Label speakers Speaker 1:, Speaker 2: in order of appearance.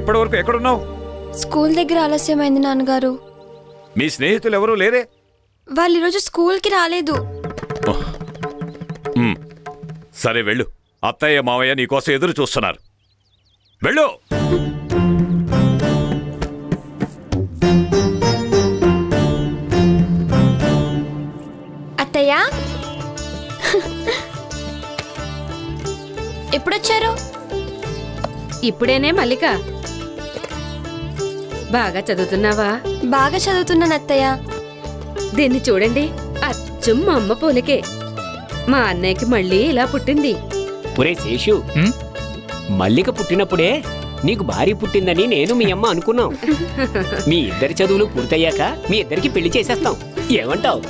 Speaker 1: ఇప్పటి వరకు ఎక్కడున్నావు?
Speaker 2: స్కూల్ దగ్గర ఆలస్యమైంది నాన్నగారు.
Speaker 1: మీ స్నేహితులు ఎవరూ లేరే?
Speaker 2: వాళ్ళు ఈరోజు స్కూల్కి రాలేదు.
Speaker 1: సరే వెళ్ళు, అత్తయ్య మావయ్య నీకోసం ఎదురు చూస్తున్నారు. వెళ్ళు.
Speaker 2: అత్తయ్య ఎప్పుడొచ్చారు?
Speaker 3: ఇప్పుడేనే మల్లిక. బాగా చదువుతున్నావా?
Speaker 2: బాగా చదువుతున్నాను అత్తయ్య.
Speaker 3: దీన్ని చూడండి, అచ్చం మా అమ్మ పోలికే. మా అన్నయ్యకి మళ్ళీ ఇలా పుట్టింది.
Speaker 4: ఒరే శేషు, మల్లిక పుట్టినప్పుడే నీకు భార్య పుట్టిందని నేను మీ అమ్మ అనుకున్నాం. మీ ఇద్దరి చదువులు పూర్తయ్యాక మీ ఇద్దరికి పెళ్లి చేసేస్తాం. ఏమంటావు?